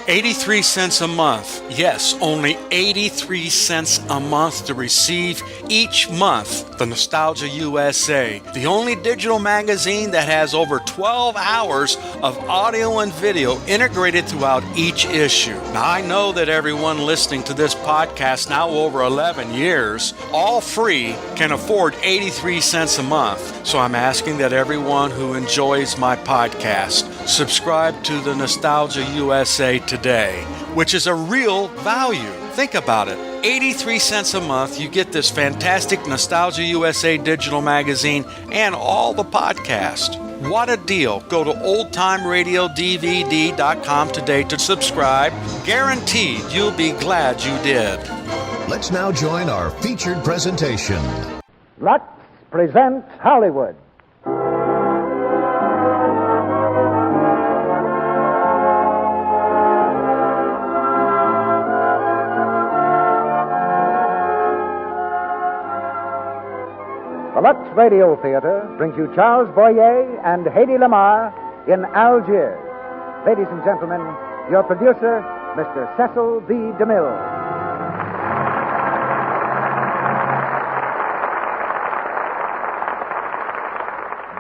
83 cents a month. Yes, only 83 cents a month to receive each month the Nostalgia USA, the only digital magazine that has over 12 hours of audio and video integrated throughout each issue. Now, I know that everyone listening to this podcast now over 11 years, all free, can afford 83 cents a month. So I'm asking that everyone who enjoys my podcast subscribe to the Nostalgia USA today, which is a real value. Think about it. 83 cents a month, you get this fantastic Nostalgia USA digital magazine and all the podcast. What a deal. Go to oldtimeradiodvd.com today to subscribe. Guaranteed you'll be glad you did. Let's now join our featured presentation. Lux presents Hollywood. The Lux Radio Theater brings you Charles Boyer and Hedy Lamarr in Algiers. Ladies and gentlemen, your producer, Mr. Cecil B. DeMille.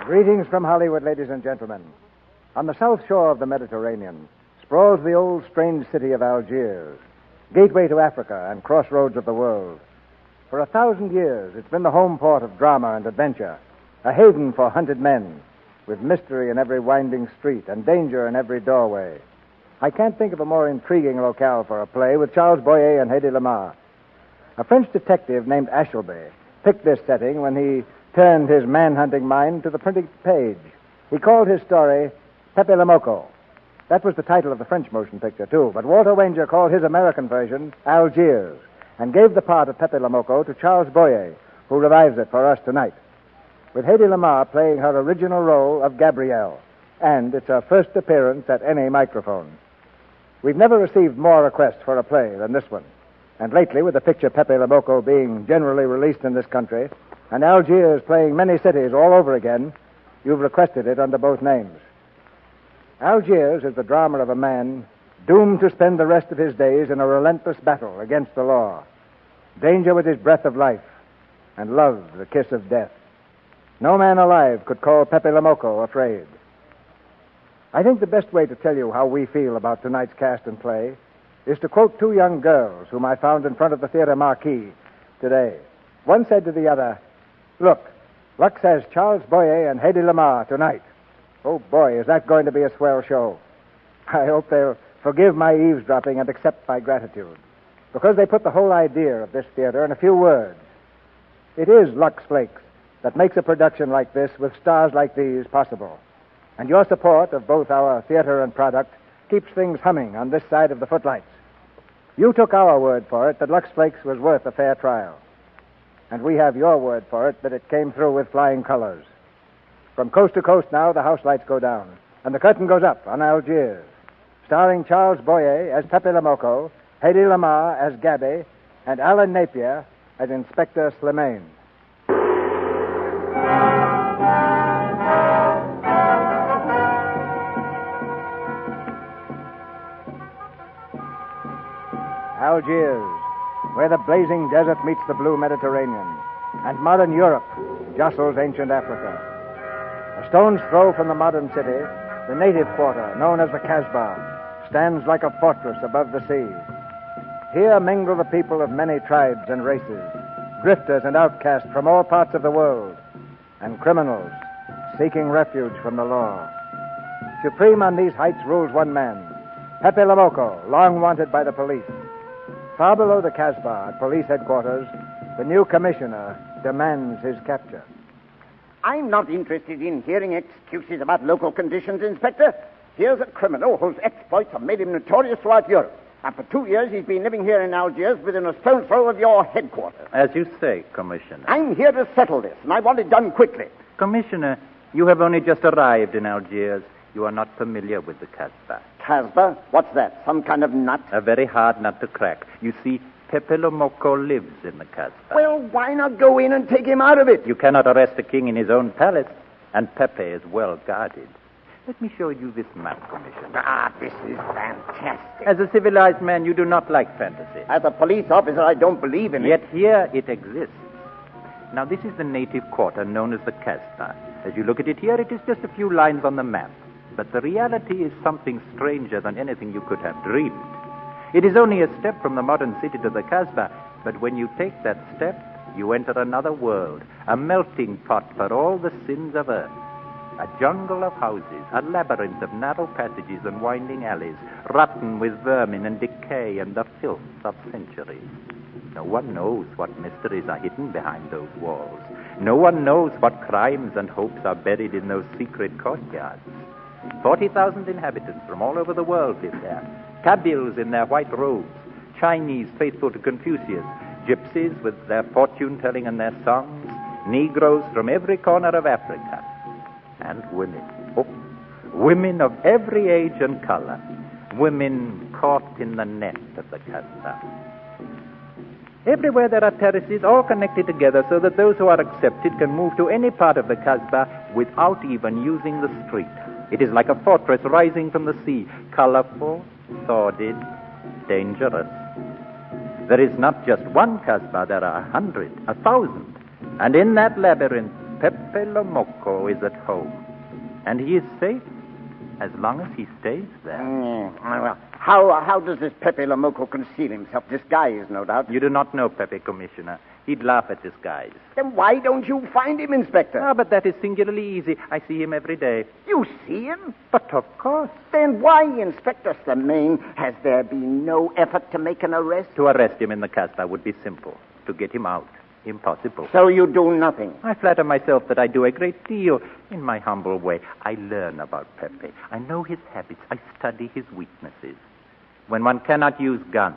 Greetings from Hollywood, ladies and gentlemen. On the south shore of the Mediterranean sprawls the old strange city of Algiers, gateway to Africa and crossroads of the world. For 1,000 years, it's been the home port of drama and adventure, a haven for hunted men, with mystery in every winding street and danger in every doorway. I can't think of a more intriguing locale for a play with Charles Boyer and Hedy Lamarr. A French detective named Ashelby picked this setting when he turned his man-hunting mind to the printed page. He called his story Pepe Le Moco. That was the title of the French motion picture, too, but Walter Wanger called his American version Algiers, and gave the part of Pepe Le Moco to Charles Boyer, who revives it for us tonight, with Hedy Lamarr playing her original role of Gabrielle, and it's her first appearance at any microphone. We've never received more requests for a play than this one, and lately, with the picture Pepe Le Moco being generally released in this country, and Algiers playing many cities all over again, you've requested it under both names. Algiers is the drama of a man doomed to spend the rest of his days in a relentless battle against the law. Danger with his breath of life, and love the kiss of death. No man alive could call Pepe Le Moco afraid. I think the best way to tell you how we feel about tonight's cast and play is to quote two young girls whom I found in front of the theater marquee today. One said to the other, "Look, Lux has Charles Boyer and Hedy Lamarr tonight. Oh boy, is that going to be a swell show. I hope they'll forgive my eavesdropping and accept my gratitude, because they put the whole idea of this theater in a few words. It is Lux Flakes that makes a production like this with stars like these possible. And your support of both our theater and product keeps things humming on this side of the footlights. You took our word for it that Lux Flakes was worth a fair trial. And we have your word for it that it came through with flying colors. From coast to coast now, the house lights go down, and the curtain goes up on Algiers, starring Charles Boyer as Pepe Le Moco, Hedy Lamarr as Gabby, and Alan Napier as Inspector Slimane. Algiers, where the blazing desert meets the blue Mediterranean, and modern Europe jostles ancient Africa. A stone's throw from the modern city, the native quarter, known as the Casbah, stands like a fortress above the sea. Here mingle the people of many tribes and races, drifters and outcasts from all parts of the world, and criminals seeking refuge from the law. Supreme on these heights rules one man, Pepe Le Moco, long wanted by the police. Far below the Casbah, at police headquarters, the new commissioner demands his capture. I'm not interested in hearing excuses about local conditions, Inspector. Here's a criminal whose exploits have made him notorious throughout Europe. And for 2 years he's been living here in Algiers within a stone's throw of your headquarters. As you say, Commissioner. I'm here to settle this, and I want it done quickly. Commissioner, you have only just arrived in Algiers. You are not familiar with the Casbah. Casbah? What's that? Some kind of nut? A very hard nut to crack. You see, Pepe Le Moco lives in the Casbah. Well, why not go in and take him out of it? You cannot arrest a king in his own palace, and Pepe is well guarded. Let me show you this map, Commissioner. Ah, this is fantastic. As a civilized man, you do not like fantasy. As a police officer, I don't believe in it. Yet here it exists. Now, this is the native quarter known as the Casbah. As you look at it here, it is just a few lines on the map. But the reality is something stranger than anything you could have dreamed. It is only a step from the modern city to the Casbah, but when you take that step, you enter another world, a melting pot for all the sins of earth. A jungle of houses, a labyrinth of narrow passages and winding alleys, rotten with vermin and decay and the filth of centuries. No one knows what mysteries are hidden behind those walls. No one knows what crimes and hopes are buried in those secret courtyards. 40,000 inhabitants from all over the world live there. Kabyles in their white robes, Chinese faithful to Confucius, gypsies with their fortune-telling and their songs, Negroes from every corner of Africa. And women. Oh, women of every age and color. Women caught in the net of the Casbah. Everywhere there are terraces, all connected together so that those who are accepted can move to any part of the Casbah without even using the street. It is like a fortress rising from the sea, colorful, sordid, dangerous. There is not just one Casbah, there are 100, 1,000. And in that labyrinth, Pepe Lomoco is at home. And he is safe as long as he stays there. Well, how does this Pepe Lomoco conceal himself? Disguise, no doubt. You do not know Pepe, Commissioner. He'd laugh at disguise. Then why don't you find him, Inspector? Ah, but that is singularly easy. I see him every day. You see him? But of course. Then why, Inspector Slimane, has there been no effort to make an arrest? To arrest him in the Casbah would be simple. To get him out, impossible. So you do nothing? I flatter myself that I do a great deal in my humble way. I learn about Pepe. I know his habits. I study his weaknesses. When one cannot use guns,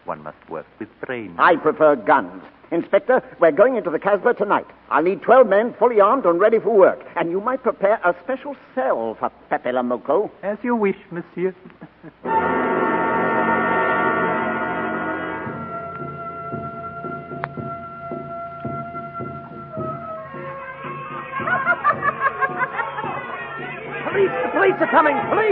one must work with brains. I prefer guns. Inspector, we're going into the Casbah tonight. I'll need 12 men fully armed and ready for work. And you might prepare a special cell for Pepe Lomoco. As you wish, monsieur. The police are coming! Police!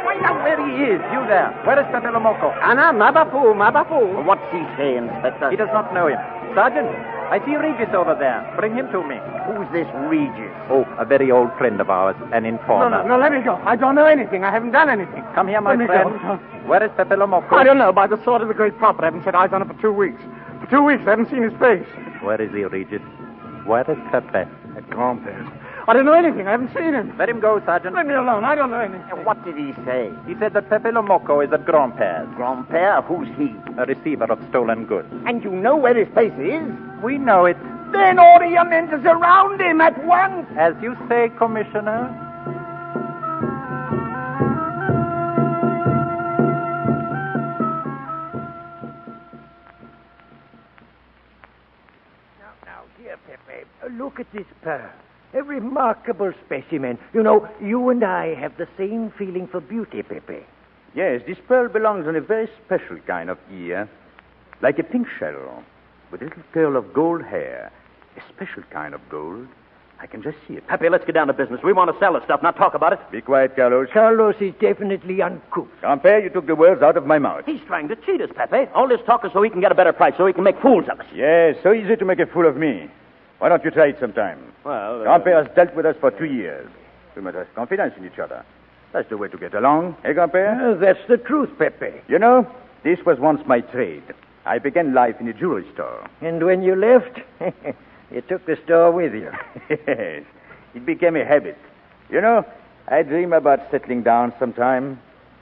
Find out where he is. You there. Where is Pepe Lomoco? Anna, Mabafu. What's he say, Inspector? He does not know him. Sergeant, I see Regis over there. Bring him to me. Who's this Regis? Oh, a very old friend of ours, an informer. No, let me go. I don't know anything. I haven't done anything. Come here, my Let me friend. go. Where is Pepe Lomoco? I don't know. By the sword of the great prophet, I haven't set eyes on him for 2 weeks. For 2 weeks, I haven't seen his face. Where is he, Regis? Where is Pepe? At Grandpère's. I don't know anything. I haven't seen him. Let him go, Sergeant. Let me alone. I don't know anything. What did he say? He said that Pepe Lomoco is at Grandpère's, Grandpère? Who's he? a receiver of stolen goods. And you know where his place is? We know it. Then order your men to surround him at once. As you say, Commissioner. Now, dear Pepe, look at this pearl. A remarkable specimen. You know, you and I have the same feeling for beauty, Pepe. Yes, this pearl belongs on a very special kind of ear. Like a pink shell, with a little curl of gold hair. A special kind of gold. I can just see it. Pepe, let's get down to business. We want to sell the stuff, not talk about it. Be quiet, Carlos. Carlos is definitely uncouth. Compare, you took the words out of my mouth. He's trying to cheat us, Pepe. All this talk is so he can get a better price, so he can make fools of us. Yes, so easy to make a fool of me. Why don't you try it sometime? Well, Compare has dealt with us for 2 years. We must have confidence in each other. That's the way to get along, eh, Compare? That's the truth, Pepe. You know, this was once my trade. I began life in a jewelry store. And when you left, you took the store with you. Yes, it became a habit. You know, I dream about settling down sometime,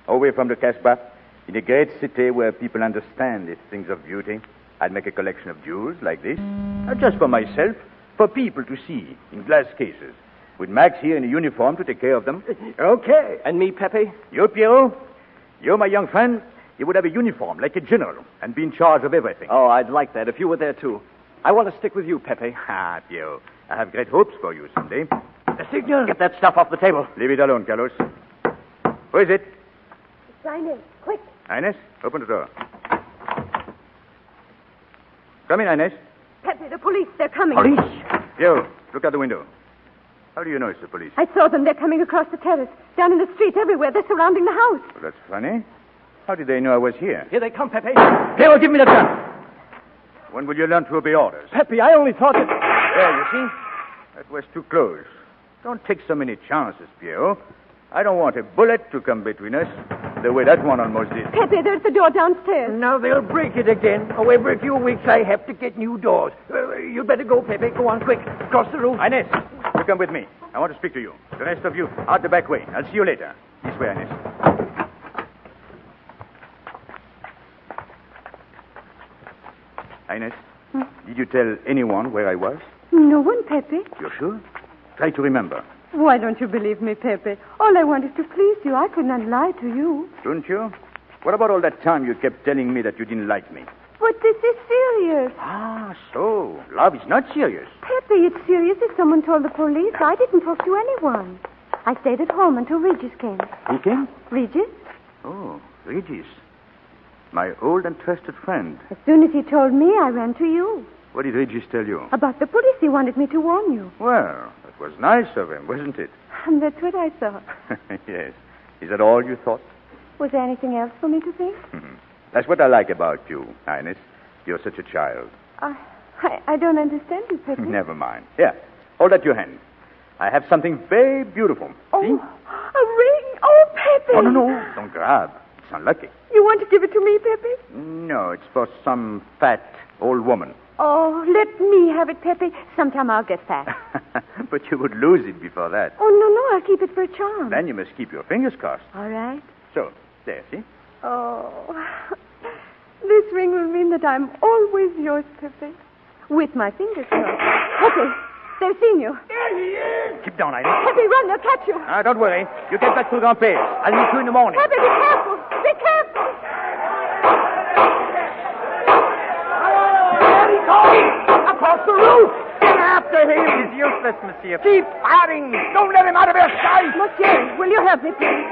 away from the Casbah, in a great city where people understand these things of beauty. I'd make a collection of jewels like this, not just for myself, for people to see in glass cases, with Max here in a uniform to take care of them. Okay. and me, Pepe? You, Pierrot, you, my young friend, you would have a uniform like a general and be in charge of everything. Oh, I'd like that if you were there, too. I want to stick with you, Pepe. Ah, Pierrot, I have great hopes for you someday. A signal. Get that stuff off the table. Leave it alone, Carlos. Who is it? Inez, quick. Ines, open the door. Come in, Ines. Pepe, the police, they're coming. Police? You, look out the window. How do you know it's the police? I saw them. They're coming across the terrace. Down in the street, everywhere. They're surrounding the house. Well, that's funny. How did they know I was here? Here they come, Pepe. Pierrot, give me the gun. When will you learn to obey orders? Pepe, I only thought that... There, you see? That was too close. Don't take so many chances, Pierrot. I don't want a bullet to come between us, the way that one almost did. Pepe, there's the door downstairs. Now they'll break it again. Oh, every few weeks I have to get new doors. You'd better go, Pepe. Go on, quick. Across the roof. Inez, you come with me. I want to speak to you. The rest of you, out the back way. I'll see you later. This way, Inez. Inez, did you tell anyone where I was? No one, Pepe. You're sure? Try to remember. Why don't you believe me, Pepe? All I want is to please you. I could not lie to you. Don't you? What about all that time you kept telling me that you didn't like me? But this is serious. Ah, so love is not serious. Pepe, it's serious if someone told the police. I didn't talk to anyone. I stayed at home until Regis came. Who came? Regis? Oh, Regis. My old and trusted friend. As soon as he told me, I ran to you. What did Regis tell you? About the police. He wanted me to warn you. Well, that was nice of him, wasn't it? And that's what I thought. Yes. Is that all you thought? Was there anything else for me to think? That's what I like about you, Ines. You're such a child. I don't understand you, Pepe. Never mind. Here, hold out your hand. I have something very beautiful. Oh, See? a ring. Oh, Pepe. Oh, no. Don't grab. It's unlucky. You want to give it to me, Pepe? No, it's for some fat old woman. Oh, let me have it, Pepe. Sometime I'll get fat. But you would lose it before that. Oh, no, I'll keep it for a charm. Then you must keep your fingers crossed. All right. So, there, see? Oh, this ring will mean that I'm always yours, Pepe. With my fingers crossed. Pepe, they've seen you. There he is. Keep down, Ines. Pepe, run, they'll catch you. Don't worry. You get back to Grandpere. I'll meet you in the morning. Pepe, be careful. Be careful. There he goes. Across the roof. Get after him. It is useless, monsieur. Keep firing. Don't let him out of his sight. Monsieur, will you help me, please?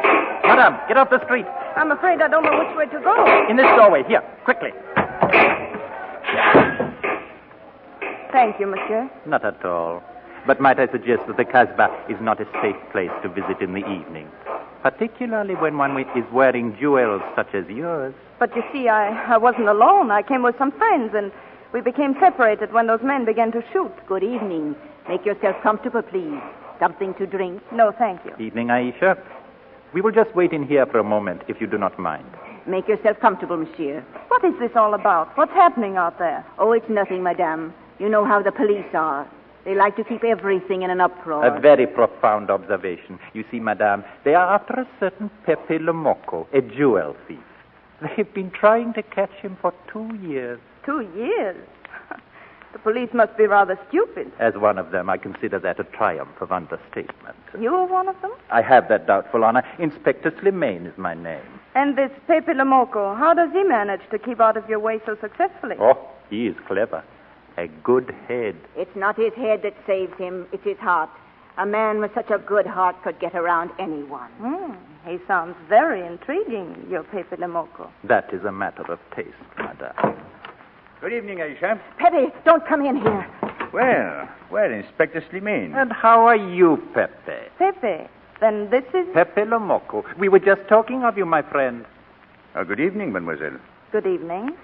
Madame, get off the street. I'm afraid I don't know which way to go. In this doorway. Here, quickly. Thank you, monsieur. Not at all. But might I suggest that the Casbah is not a safe place to visit in the evening, particularly when one is wearing jewels such as yours. But you see, I wasn't alone. I came with some friends, and we became separated when those men began to shoot. Good evening. Make yourself comfortable, please. Something to drink? No, thank you. Evening, Aisha. We will just wait in here for a moment, if you do not mind. Make yourself comfortable, monsieur. What is this all about? What's happening out there? Oh, it's nothing, madame. You know how the police are. They like to keep everything in an uproar. A very profound observation. You see, madame, they are after a certain Pepe Le Moco, a jewel thief. They've been trying to catch him for 2 years. 2 years? The police must be rather stupid. As one of them, I consider that a triumph of understatement. You are one of them? I have that doubtful honor. Inspector Slimane is my name. And this Pepe Le Moco, how does he manage to keep out of your way so successfully? Oh, he is clever. A good head. It's not his head that saves him, it's his heart. A man with such a good heart could get around anyone. He sounds very intriguing, your Pepe Le Moco. That is a matter of taste, madame. Good evening, Aisha. Pepe, don't come in here. Well, Inspector Slimane. And how are you, Pepe? Pepe, then this is... Pepe Le Moco. We were just talking of you, my friend. Good evening, mademoiselle. Good evening.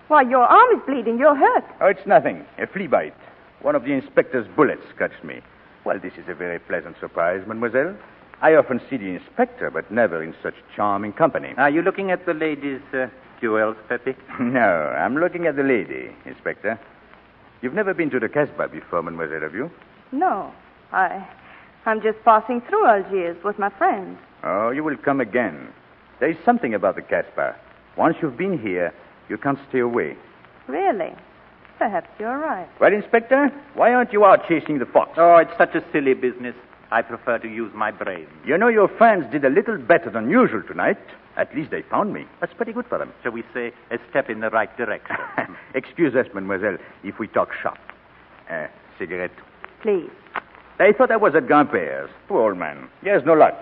Why, your arm is bleeding. You're hurt. Oh, it's nothing. A flea bite. One of the inspector's bullets scratched me. Well, this is a very pleasant surprise, mademoiselle. I often see the inspector, but never in such charming company. Are you looking at the lady's jewels, Pepe? No, I'm looking at the lady, Inspector. You've never been to the Casbah before, mademoiselle, have you? No. I'm just passing through Algiers with my friends. Oh, you will come again. There is something about the Casbah. Once you've been here, you can't stay away. Really? Perhaps you're right. Well, Inspector, why aren't you out chasing the fox? Oh, it's such a silly business. I prefer to use my brain. You know, your friends did a little better than usual tonight. At least they found me. That's pretty good for them. Shall we say a step in the right direction? Excuse us, mademoiselle, if we talk shop. Cigarette. Please. They thought I was at Grandpere's. Poor old man. He has no luck.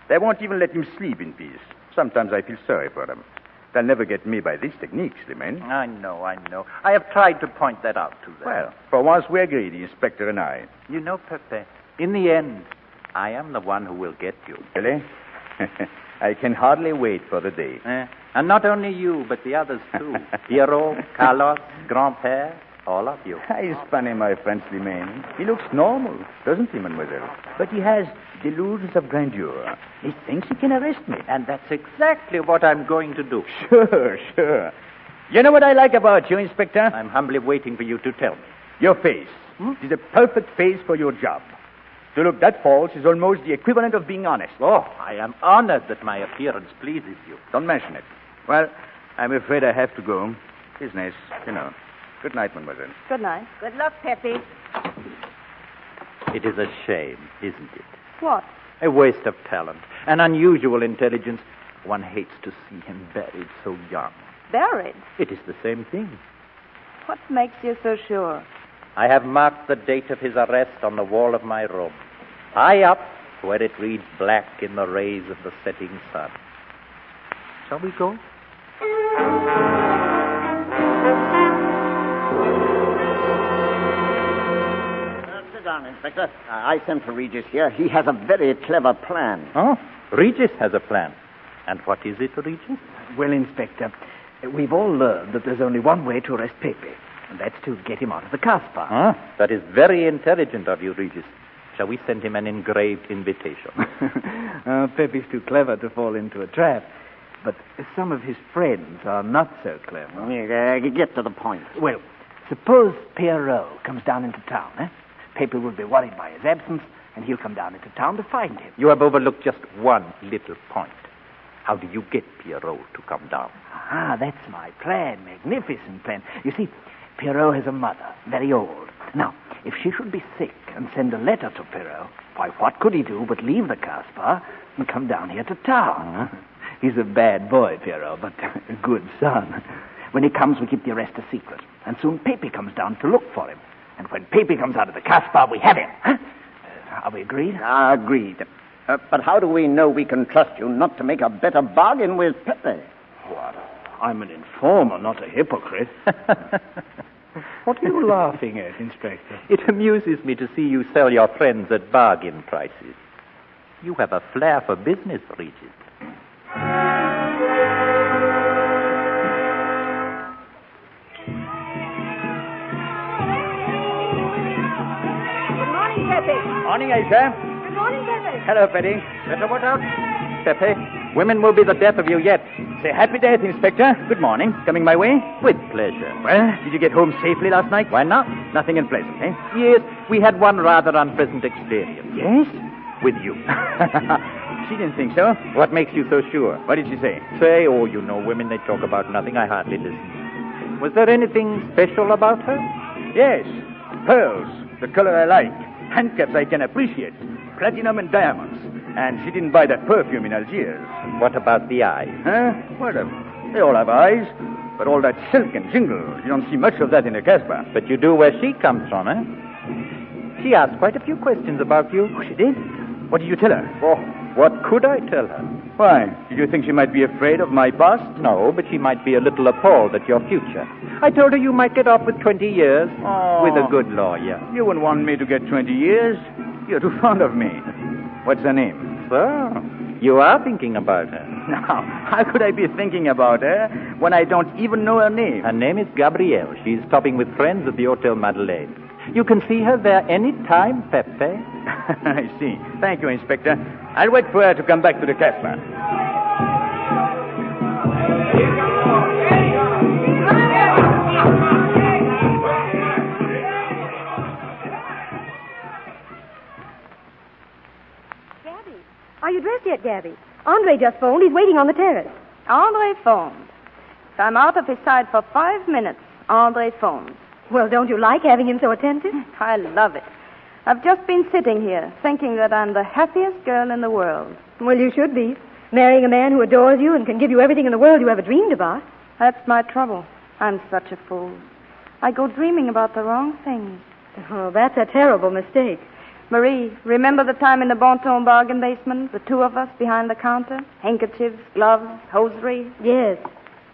They won't even let him sleep in peace. Sometimes I feel sorry for them. They'll never get me by these techniques, Slimane. I know. I have tried to point that out to them. Well, for once we agree, the inspector and I. You know, Pepe, in the end, I am the one who will get you. Really? I can hardly wait for the day. And not only you, but the others, too. Pierrot, Carlos, Grand-Père, all of you. He's funny, my friend Slimane. He looks normal, doesn't he, mademoiselle? But he has delusions of grandeur. He thinks he can arrest me. And that's exactly what I'm going to do. Sure. You know what I like about you, Inspector? I'm humbly waiting for you to tell me. Your face. It is a perfect face for your job. To look that false is almost the equivalent of being honest. Oh, I am honored that my appearance pleases you. Don't mention it. Well, I'm afraid I have to go. Business, you know. Good night, mademoiselle. Good night. Good luck, Pepe. It is a shame, isn't it? What? A waste of talent, an unusual intelligence. One hates to see him buried so young. Buried? It is the same thing. What makes you so sure? I have marked the date of his arrest on the wall of my room, high up where it reads black in the rays of the setting sun. Shall we go? Sit down, Inspector. I sent for Regis here. He has a very clever plan. Oh, Regis has a plan. And what is it, Regis? Well, Inspector, we've all learned that there's only one way to arrest Pepe, and that's to get him out of the Caspar. That is very intelligent of you, Regis. Shall we send him an engraved invitation? Pepe's too clever to fall into a trap, but some of his friends are not so clever. Get to the point. Well, suppose Pierrot comes down into town, Pepe will be worried by his absence, and he'll come down into town to find him. You have overlooked just one little point. How do you get Pierrot to come down? That's my plan. Magnificent plan. You see, Pierrot has a mother, very old. Now, if she should be sick and send a letter to Pierrot, why, what could he do but leave the Caspar and come down here to town? He's a bad boy, Pierrot, but a good son. When he comes, we keep the arrest a secret. And soon Pepe comes down to look for him. And when Pepe comes out of the Caspar, we have him. Are we agreed? Agreed. But how do we know we can trust you not to make a better bargain with Pepe? What? I'm an informer, not a hypocrite. What are you laughing at, Inspector? It amuses me to see you sell your friends at bargain prices. You have a flair for business, Regis. Good morning, Pepe. Morning, Aisha. Good morning, Pepe. Hello, Betty. Better watch out, Pepe. Women will be the death of you yet. Say happy death, Inspector. Good morning. Coming my way? With pleasure. Well, did you get home safely last night? Why not? Nothing unpleasant, eh? Yes, we had one rather unpleasant experience. Yes? With you. She didn't think so. What makes you so sure? What did she say? Say, oh, you know, women, they talk about nothing. I hardly listen. Was there anything special about her? Yes. Pearls. The color I like. Handcuffs I can appreciate. Platinum and diamonds. And she didn't buy that perfume in Algiers. What about the eyes? Huh? Well, they all have eyes. But all that silk and jingle, you don't see much of that in the Casbah. But you do where she comes from, eh? She asked quite a few questions about you. Oh, she did? What did you tell her? Oh, what could I tell her? Why? Did you think she might be afraid of my past? No, but she might be a little appalled at your future. I told her you might get off with 20 years with a good lawyer. You wouldn't want me to get 20 years. You're too fond of me. What's her name? So, you are thinking about her. Now, how could I be thinking about her when I don't even know her name? Her name is Gabrielle. She's stopping with friends at the Hotel Madeleine. You can see her there any time, Pepe. I see. Thank you, Inspector. I'll wait for her to come back to the Casbah. Gabby, are you dressed yet, Gabby? Andre just phoned. He's waiting on the terrace. Andre phoned. If I'm out of his sight for 5 minutes, Andre phones. Well, don't you like having him so attentive? I love it. I've just been sitting here thinking that I'm the happiest girl in the world. Well, you should be. Marrying a man who adores you and can give you everything in the world you ever dreamed about. That's my trouble. I'm such a fool. I go dreaming about the wrong things. Oh, that's a terrible mistake. Marie, remember the time in the Bonton bargain basement? The two of us behind the counter? Handkerchiefs, gloves, hosiery? Yes.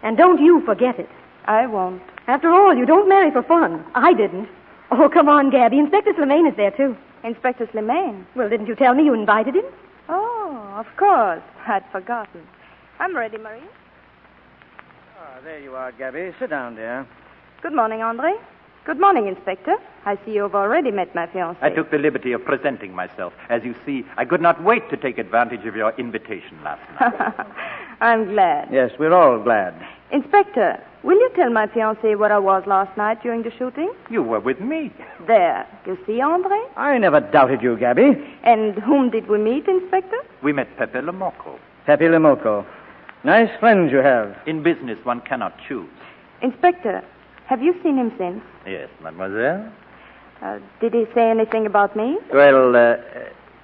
And don't you forget it. I won't. After all, you don't marry for fun. I didn't. Oh, come on, Gabby. Inspector Slimane is there, too. Inspector Slimane? Well, didn't you tell me you invited him? Oh, of course. I'd forgotten. I'm ready, Marie. Ah, there you are, Gabby. Sit down, dear. Good morning, Andre. Good morning, Inspector. I see you've already met my fiancée. I took the liberty of presenting myself. As you see, I could not wait to take advantage of your invitation last night. I'm glad. Yes, we're all glad. Inspector, will you tell my fiancée where I was last night during the shooting? You were with me. There. You see, Andre? I never doubted you, Gabby. And whom did we meet, Inspector? We met Pepe Lemoco. Pepe Lemoco. Nice friends you have. In business, one cannot choose. Inspector, have you seen him since? Yes, mademoiselle. Did he say anything about me? Well,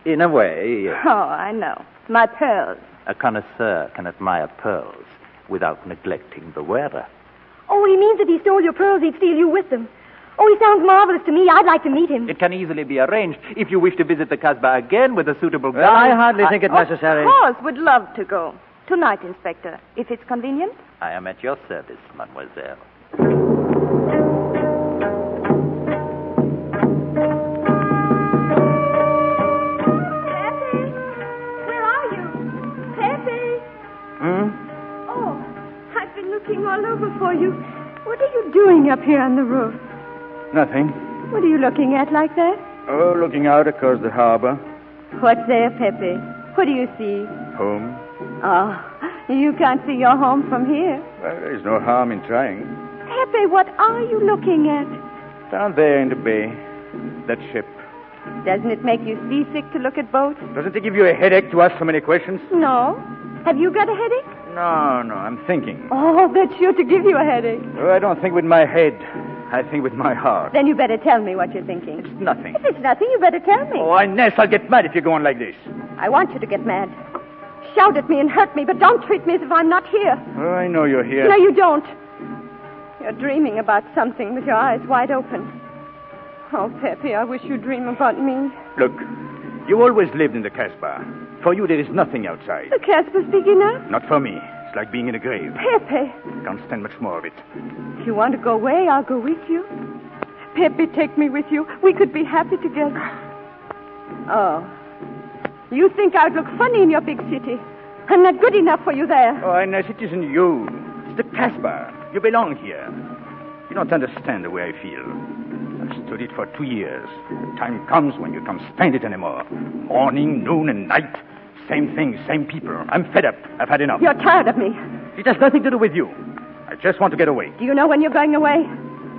in a way, yes. Oh, I know. My pearls. A connoisseur can admire pearls without neglecting the wearer. Oh, he means if he stole your pearls, he'd steal you with them. Oh, he sounds marvelous to me. I'd like to meet him. It can easily be arranged. If you wish to visit the Casbah again with a suitable guide... Well, I hardly think it necessary. Of course, would love to go. Tonight, Inspector, if it's convenient. I am at your service, mademoiselle. Looking all over for you. What are you doing up here on the roof? Nothing. What are you looking at like that? Oh, looking out across the harbor. What's there, Pepe? What do you see? Home. Oh, you can't see your home from here. Well, there's no harm in trying. Pepe, what are you looking at? Down there in the bay. That ship. Doesn't it make you seasick to look at boats? Doesn't it give you a headache to ask so many questions? No. Have you got a headache? No, I'm thinking. Oh, that's sure to give you a headache. Oh, I don't think with my head. I think with my heart. Then you better tell me what you're thinking. It's nothing. If it's nothing, you better tell me. Oh, Inez, I'll get mad if you go on like this. I want you to get mad. Shout at me and hurt me, but don't treat me as if I'm not here. Oh, I know you're here. No, you don't. You're dreaming about something with your eyes wide open. Oh, Pepe, I wish you'd dream about me. Look, you always lived in the Casbah. For you, there is nothing outside. The Casbah's big enough? Not for me. It's like being in a grave. Pepe. Can't stand much more of it. If you want to go away, I'll go with you. Pepe, take me with you. We could be happy together. Oh. You think I'd look funny in your big city. I'm not good enough for you there. Oh, Inez, it isn't you. It's the Casbah. You belong here. You don't understand the way I feel. I've stood it for 2 years. The time comes when you can't stand it anymore. Morning, noon, and night. Same thing, same people. I'm fed up. I've had enough. You're tired of me. It has nothing to do with you. I just want to get away. Do you know when you're going away?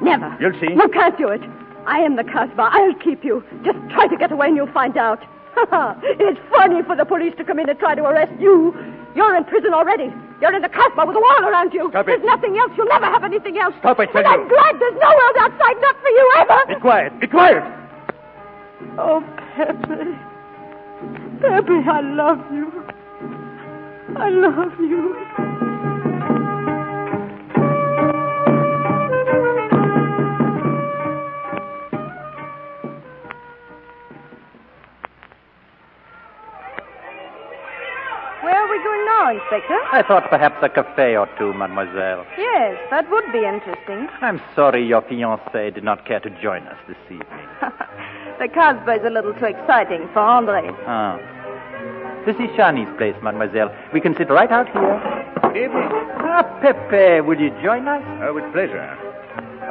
Never. You'll see. You can't do it. I am the Casbah. I'll keep you. Just try to get away and you'll find out. It's funny for the police to come in and try to arrest you. You're in prison already. You're in the Casbah with a wall around you. Stop it. There's nothing else. You'll never have anything else. Stop, I tell and you. I'm glad there's no world outside, not for you ever. Be quiet. Be quiet. Oh, Pepe. Pepe, I love you. I love you. Where are we going now, Inspector? I thought perhaps a cafe or two, mademoiselle. Yes, that would be interesting. I'm sorry your fiancé did not care to join us this evening. The Casbah is a little too exciting for Andre. Ah. This is Shani's place, mademoiselle. We can sit right out here. Good evening. Ah, Pepe, will you join us? With pleasure.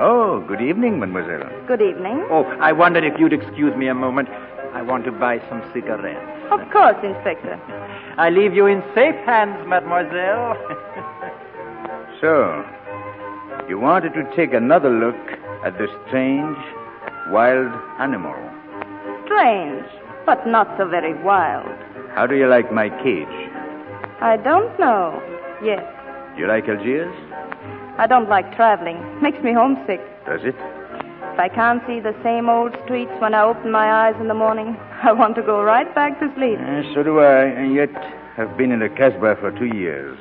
Oh, good evening, mademoiselle. Good evening. Oh, I wondered if you'd excuse me a moment. I want to buy some cigarettes. Of course, Inspector. I leave you in safe hands, mademoiselle. So, you wanted to take another look at the strange, wild animal. Strange, but not so very wild. How do you like my cage? I don't know. Yes. You like Algiers? I don't like traveling. Makes me homesick. Does it? If I can't see the same old streets when I open my eyes in the morning, I want to go right back to sleep. So do I, and yet I've been in the Casbah for 2 years.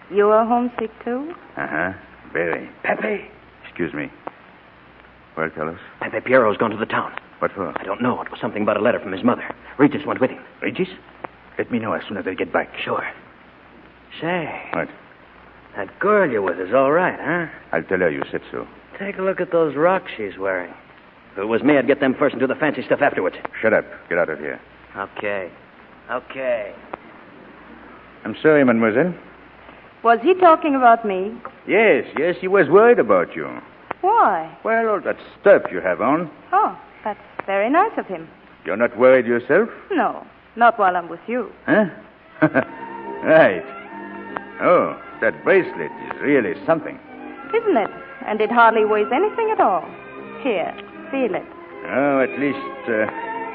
You are homesick, too? Uh-huh. Very. Pepe. Excuse me. Well, Carlos? Pepe Piero's gone to the town. What for? I don't know. It was something about a letter from his mother. Regis went with him. Regis? Let me know as soon as they get back. Sure. Say. What? That girl you're with is all right, huh? I'll tell her you said so. Take a look at those rocks she's wearing. If it was me, I'd get them first and do the fancy stuff afterwards. Shut up. Get out of here. Okay. I'm sorry, mademoiselle. Was he talking about me? Yes, he was worried about you. Why? Well, all that stuff you have on. Oh, that's very nice of him. You're not worried yourself? No, not while I'm with you. Huh? Right. Oh, that bracelet is really something. Isn't it? And it hardly weighs anything at all. Here, feel it. Oh, at least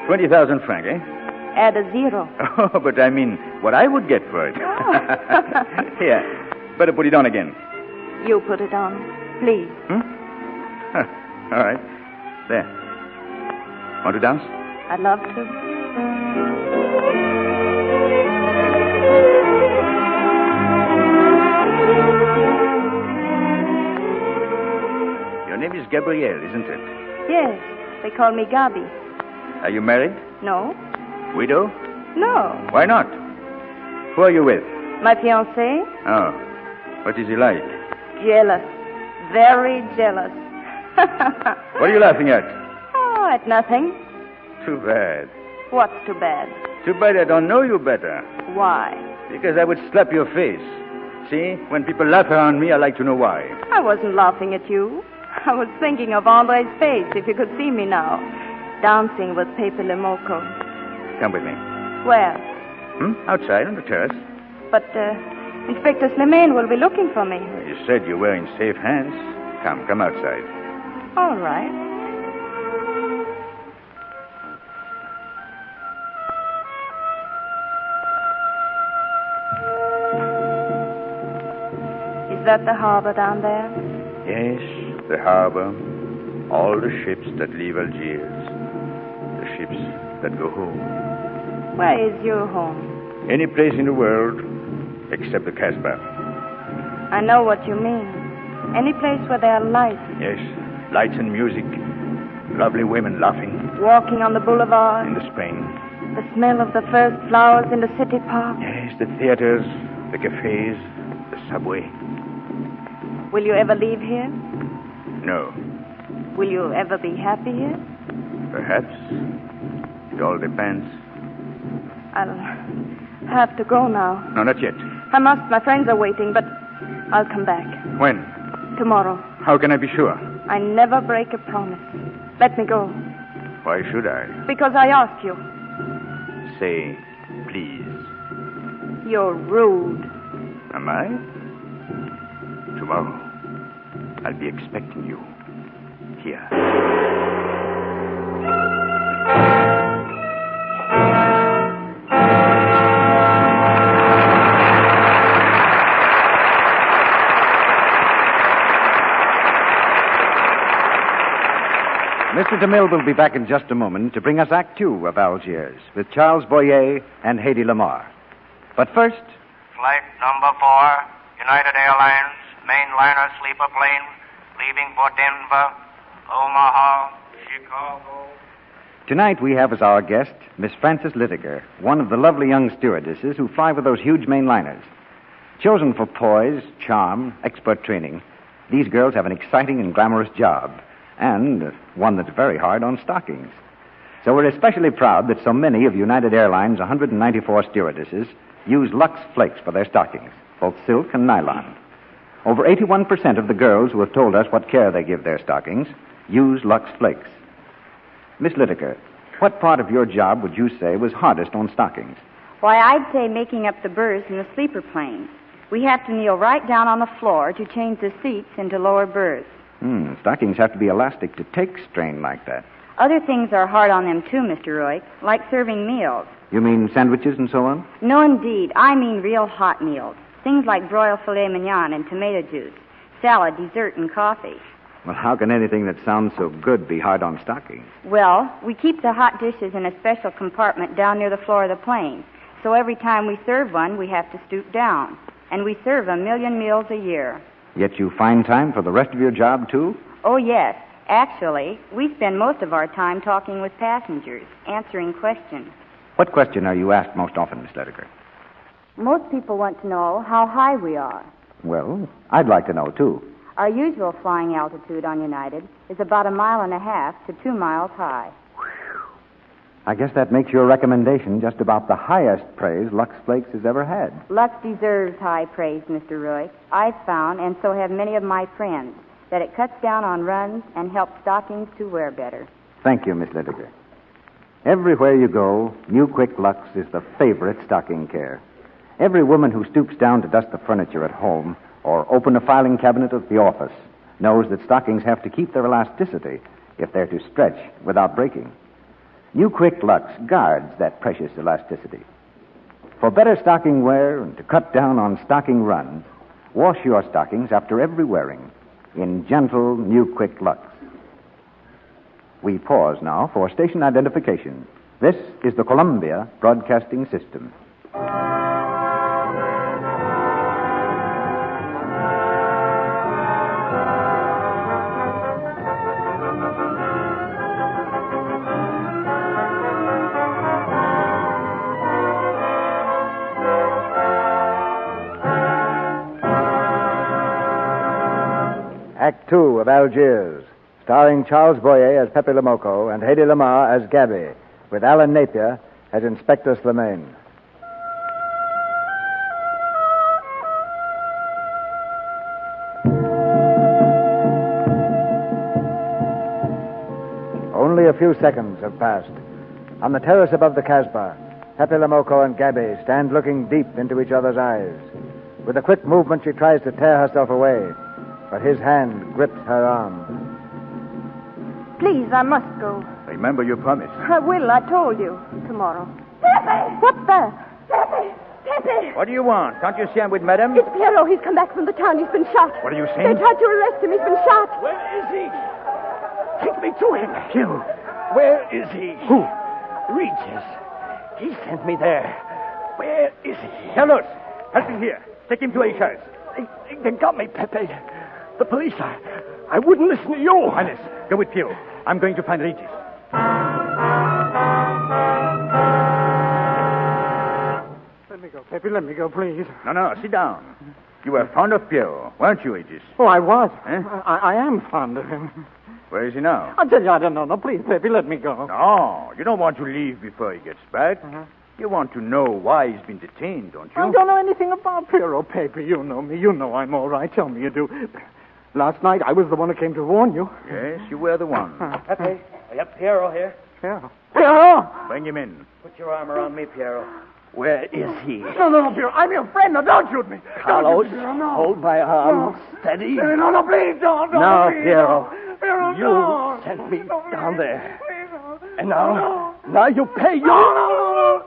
20,000 francs, eh? Add a zero. Oh, but I mean, what I would get for it. Oh. Here, better put it on again. You put it on, please. Huh, all right. There. Want to dance? I'd love to. Your name is Gabrielle, isn't it? Yes, they call me Gabi. Are you married? No? Widow? No. Why not? Who are you with? My fiancé? Oh. What is he like? Jealous. Very jealous. What are you laughing at? Oh, at nothing. Too bad. What's too bad? Too bad I don't know you better. Why? Because I would slap your face. See? When people laugh around me, I like to know why. I wasn't laughing at you. I was thinking of Andre's face, if you could see me now. Dancing with Pepe Le Moco. Come with me. Where? Outside on the terrace. But, Inspector Slimane will be looking for me. You said you were in safe hands. Come outside. All right. Is that the harbor down there? Yes, the harbor. All the ships that leave Algiers. The ships that go home. Where is your home? Any place in the world except the Casbah. I know what you mean. Any place where there are lights. Yes, lights and music. Lovely women laughing. Walking on the boulevard. In the spring. The smell of the first flowers in the city park. Yes, the theaters, the cafes, the subway. Will you ever leave here? No. Will you ever be happy here? Perhaps. It all depends. I'll have to go now. No, not yet. I must. My friends are waiting, but I'll come back. When? Tomorrow. How can I be sure? I never break a promise. Let me go. Why should I? Because I asked you. Say, please. You're rude. Am I? Tomorrow, I'll be expecting you here. Mr. DeMille will be back in just a moment to bring us Act Two of Algiers with Charles Boyer and Hedy Lamarr. But first... Flight number 4, United Airlines, mainliner sleeper plane, leaving for Denver, Omaha, Chicago. Tonight we have as our guest Miss Frances Litiger, one of the lovely young stewardesses who fly with those huge mainliners. Chosen for poise, charm, expert training, these girls have an exciting and glamorous job, and one that's very hard on stockings. So we're especially proud that so many of United Airlines' 194 stewardesses use Lux Flakes for their stockings, both silk and nylon. Over 81% of the girls who have told us what care they give their stockings use Lux Flakes. Miss Litiger, what part of your job would you say was hardest on stockings? Why, I'd say making up the berths in the sleeper plane. We have to kneel right down on the floor to change the seats into lower berths. Stockings have to be elastic to take strain like that. Other things are hard on them, too, Mr. Roy, like serving meals. You mean sandwiches and so on? No, indeed. I mean real hot meals. Things like broiled filet mignon and tomato juice, salad, dessert, and coffee. Well, how can anything that sounds so good be hard on stockings? Well, we keep the hot dishes in a special compartment down near the floor of the plane. So every time we serve one, we have to stoop down. And we serve 1 million meals a year. Yet you find time for the rest of your job, too? Oh, yes. Actually, we spend most of our time talking with passengers, answering questions. What question are you asked most often, Miss Litiger? Most people want to know how high we are. Well, I'd like to know, too. Our usual flying altitude on United is about 1.5 miles to 2 miles high. I guess that makes your recommendation just about the highest praise Lux Flakes has ever had. Lux deserves high praise, Mr. Roy. I've found, and so have many of my friends, that it cuts down on runs and helps stockings to wear better. Thank you, Miss Litiger. Everywhere you go, New Quick Lux is the favorite stocking care. Every woman who stoops down to dust the furniture at home or open a filing cabinet at the office knows that stockings have to keep their elasticity if they're to stretch without breaking. New Quick Lux guards that precious elasticity. For better stocking wear and to cut down on stocking runs, wash your stockings after every wearing in gentle New Quick Lux. We pause now for station identification. This is the Columbia Broadcasting System. Act Two of Algiers, starring Charles Boyer as Pepe Lamoco and Hedy Lamar as Gabby, with Alan Napier as Inspector Slimane. Only a few seconds have passed. On the terrace above the Casbah, Pepe Lamoco and Gabby stand looking deep into each other's eyes. With a quick movement, she tries to tear herself away, but his hand grips her arm. Please, I must go. Remember your promise. I will, I told you. Tomorrow. Pepe! What's that? Pepe! Pepe! What do you want? Can't you see I'm with Madame? It's Pierrot. He's come back from the town. He's been shot. What are you They saying? tried to arrest him. He's been shot. Where is he? Take me to him. You. Where is he? Who? Regis. He sent me there. Where is he? Carlos, help me here. Take him to Algiers. They got me, Pepe. The police. I wouldn't listen to you. Hannes, go with Pio. I'm going to find Regis. Let me go, Pepe. Let me go, please. No, sit down. You were fond of Pio, weren't you, Regis? Oh, I was. Eh? I am fond of him. Where is he now? I'll tell you, I don't know. No, please, Pepe, let me go. No, you don't want to leave before he gets back. You want to know why he's been detained, don't you? I don't know anything about Pierrot, Pepe. You know me. You know I'm all right. Tell me you do. Last night, I was the one who came to warn you. Yes, you were the one. Pepe, I got Pierrot here. Yeah. Pierrot! Bring him in. Put your arm around me, Pierrot. Where is he? No, Pierrot. I'm your friend. Now, don't shoot me. Carlos, don't shoot me, Pierrot, no. hold my arm. No. Steady. No, please, don't. No, please, Pierrot. Pierrot, You no. sent me No, down please, there. please, no. And now, No. now you pay your... No.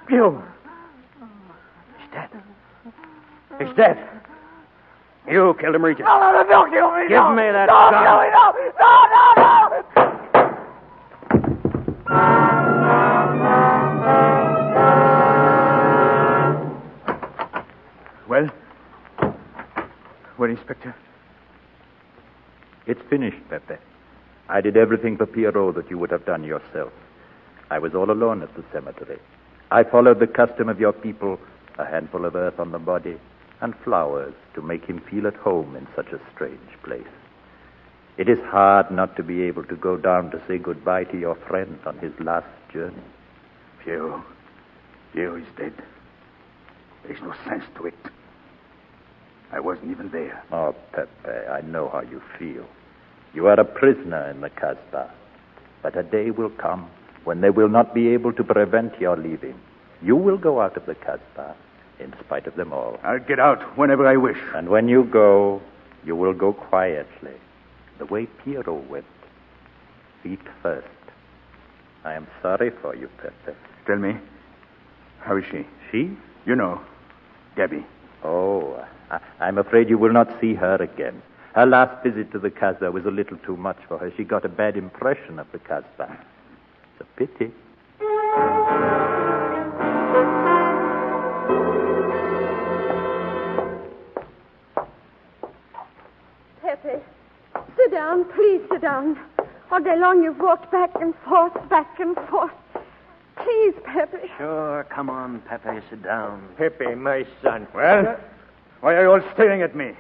You. He's dead. He's dead. You killed him, Regis. No, don't kill me. Give me that Don't gun. kill me, no. Well, Inspector? It's finished, Pepe. I did everything for Pierrot that you would have done yourself. I was all alone at the cemetery. I followed the custom of your people, a handful of earth on the body, and flowers to make him feel at home in such a strange place. It is hard not to be able to go down to say goodbye to your friend on his last journey. Pierrot is dead. There's no sense to it. I wasn't even there. Oh, Pepe, I know how you feel. You are a prisoner in the Casbah. But a day will come when they will not be able to prevent your leaving. You will go out of the Casbah in spite of them all. I'll get out whenever I wish. And when you go, you will go quietly, the way Pierrot went. Feet first. I am sorry for you, Pepe. Tell me, how is she? She? You know, Gabby. Oh, I'm afraid you will not see her again. Her last visit to the Casbah was a little too much for her. She got a bad impression of the Casbah. It's a pity. Pepe, sit down. Please sit down. All day long you've walked back and forth, back and forth. Please, Pepe. Sure, come on, Pepe, sit down. Pepe, my son. Well, why are you all staring at me?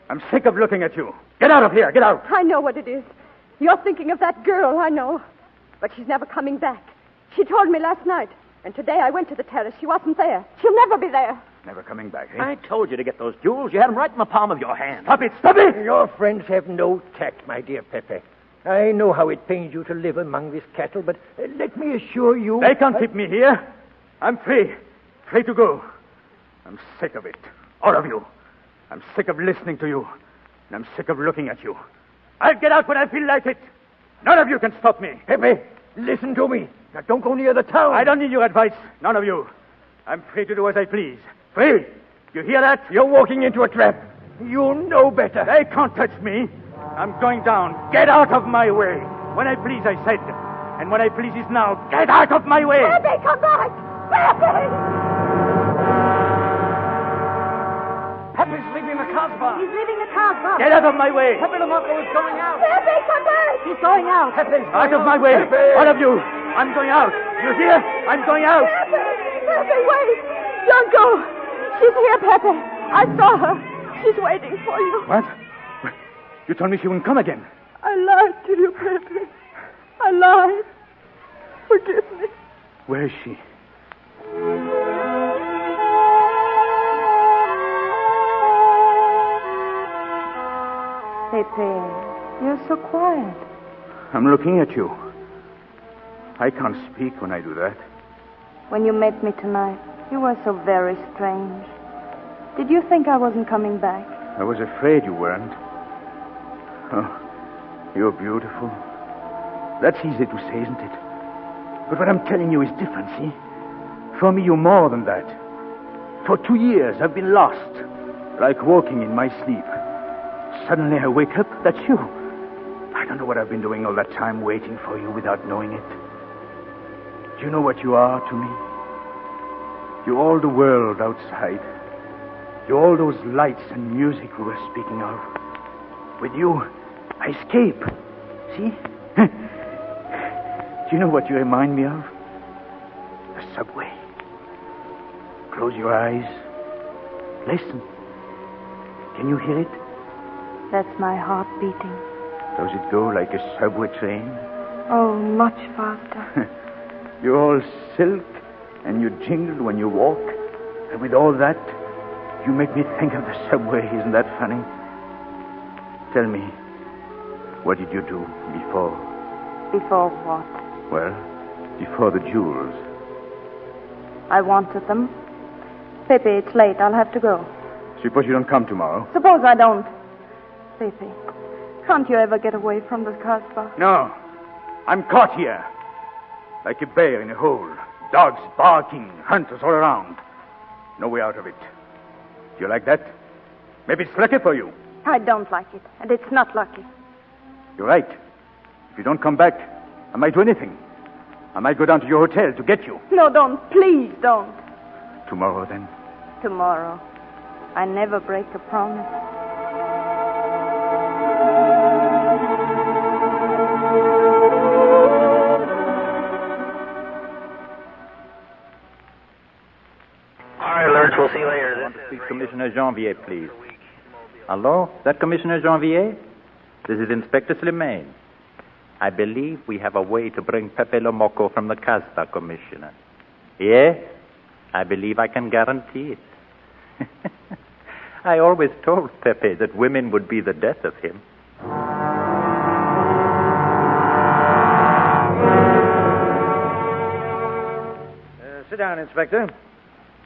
I'm sick of looking at you. Get out of here. Get out. I know what it is. You're thinking of that girl, I know. But she's never coming back. She told me last night. And today I went to the terrace. She wasn't there. She'll never be there. Never coming back, eh? I told you to get those jewels. You had them right in the palm of your hand. Stop it! Stop it! Your friends have no tact, my dear Pepe. I know how it pains you to live among this cattle, but let me assure you... They can't keep me here. I'm free. Free to go. I'm sick of it. All of you. I'm sick of listening to you. And I'm sick of looking at you. I'll get out when I feel like it. None of you can stop me. Pepe, listen to me. Now, don't go near the town. I don't need your advice. None of you. I'm free to do as I please. Free. You hear that? You're walking into a trap. You know better. They can't touch me. I'm going down. Get out of my way. When I please, I said. And when I please is now. Get out of my way. Pepe, come back! Pepe! Pepe's leaving the Casbah. He's leaving the Casbah. Get out of my way. Pepe the Mocco is going out. Pepe, come back! He's going out. Pepe's Out of my way. All of you. I'm going out. You hear? I'm going out. Pepe, wait! Don't go! She's here, Pepe. I saw her. She's waiting for you. What? You told me she wouldn't come again. I lied to you, Pepe. I lied. Forgive me. Where is she? Pepe, you're so quiet. I'm looking at you. I can't speak when I do that. When you met me tonight, you were so very strange. Did you think I wasn't coming back? I was afraid you weren't. Oh, you're beautiful. That's easy to say, isn't it? But what I'm telling you is different, see? For me, you're more than that. For 2 years, I've been lost, like walking in my sleep. Suddenly, I wake up, that's you. I don't know what I've been doing all that time waiting for you without knowing it. Do you know what you are to me? You're all the world outside. You're all those lights and music we were speaking of. With you, I escape. See? Do you know what you remind me of? The subway. Close your eyes. Listen. Can you hear it? That's my heart beating. Does it go like a subway train? Oh, much faster. You're all silk, and you jingle when you walk. And with all that, you make me think of the subway. Isn't that funny? Tell me, what did you do before? Before what? Well, before the jewels. I wanted them. Pepe, it's late. I'll have to go. Suppose you don't come tomorrow. Suppose I don't. Pepe, can't you ever get away from the Casbah? No. I'm caught here. Like a bear in a hole. Dogs barking, hunters all around. No way out of it. Do you like that? Maybe it's lucky for you. I don't like it, and it's not lucky. You're right. If you don't come back, I might do anything. I might go down to your hotel to get you. No, don't. Please don't. Tomorrow, then. Tomorrow. I never break a promise. All right, Lurch, we'll see you later. I want to speak to Commissioner Janvier, please. Hello? Is that Commissioner Janvier? This is Inspector Slimane. I believe we have a way to bring Pepe Le Mocco from the Casbah, Commissioner. Yes? I believe I can guarantee it. I always told Pepe that women would be the death of him. Sit down, Inspector.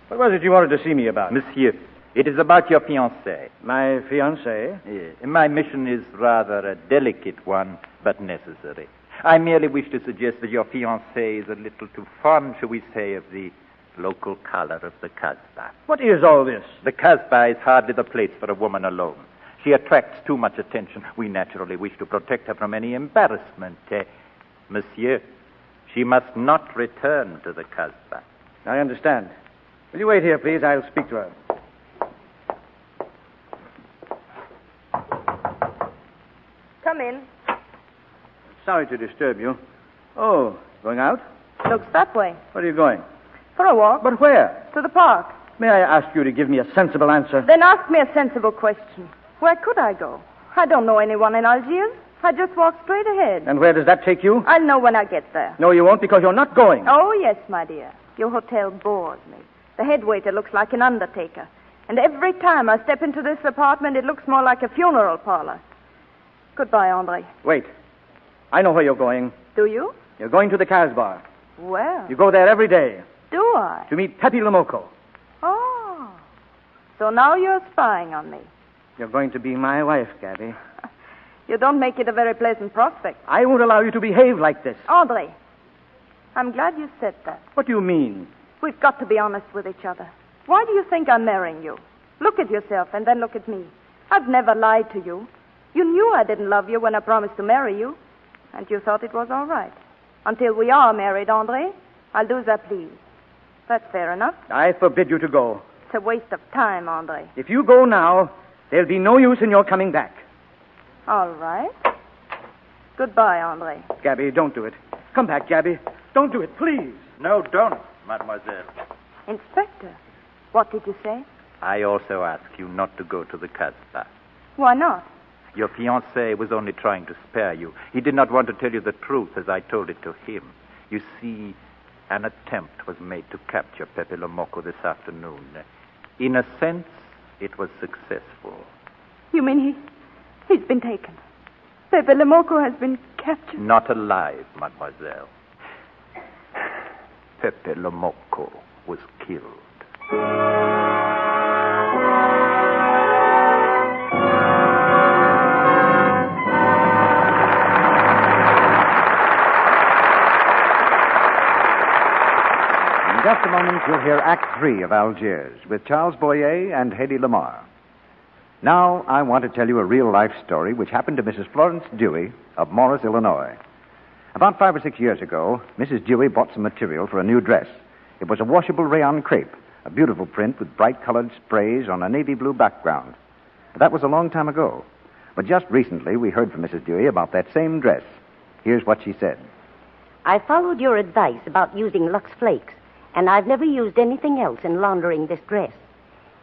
What was it you wanted to see me about? Monsieur, it is about your fiancée. My fiancée? Yes. My mission is rather a delicate one, but necessary. I merely wish to suggest that your fiancée is a little too fond, shall we say, of the local color of the Casbah. What is all this? The Casbah is hardly the place for a woman alone. She attracts too much attention. We naturally wish to protect her from any embarrassment. Monsieur, she must not return to the Casbah. I understand. Will you wait here, please? I'll speak to her. Come in. Sorry to disturb you. Oh, going out? Looks that way. Where are you going? For a walk. But where? To the park. May I ask you to give me a sensible answer? Then ask me a sensible question. Where could I go? I don't know anyone in Algiers. I just walk straight ahead. And where does that take you? I'll know when I get there. No, you won't, because you're not going. Oh, yes, my dear. Your hotel bores me. The head waiter looks like an undertaker. And every time I step into this apartment, it looks more like a funeral parlor. Goodbye, Andre. Wait. I know where you're going. Do you? You're going to the Casbah. Well. You go there every day. Do I? To meet Pepe Lomoco. Oh. So now you're spying on me. You're going to be my wife, Gabby. You don't make it a very pleasant prospect. I won't allow you to behave like this. Andre, I'm glad you said that. What do you mean? We've got to be honest with each other. Why do you think I'm marrying you? Look at yourself and then look at me. I've never lied to you. You knew I didn't love you when I promised to marry you. And you thought it was all right. Until we are married, Andre, I'll do as I please. That's fair enough. I forbid you to go. It's a waste of time, Andre. If you go now, there'll be no use in your coming back. All right. Goodbye, Andre. Gabby, don't do it. Come back, Gabby. Don't do it, please. No, don't, mademoiselle. Inspector, what did you say? I also ask you not to go to the Casbah. Why not? Your fiancé was only trying to spare you. He did not want to tell you the truth as I told it to him. You see, an attempt was made to capture Pepe Lomoco this afternoon. In a sense, it was successful. You mean he's been taken? Pepe Lomoco has been captured? Not alive, mademoiselle. Pepe Lomoco was killed. In just a moment, you'll hear Act 3 of Algiers with Charles Boyer and Hedy Lamarr. Now, I want to tell you a real-life story which happened to Mrs. Florence Dewey of Morris, Illinois. About 5 or 6 years ago, Mrs. Dewey bought some material for a new dress. It was a washable rayon crepe, a beautiful print with bright-colored sprays on a navy blue background. That was a long time ago. But just recently, we heard from Mrs. Dewey about that same dress. Here's what she said. I followed your advice about using Lux Flakes, and I've never used anything else in laundering this dress.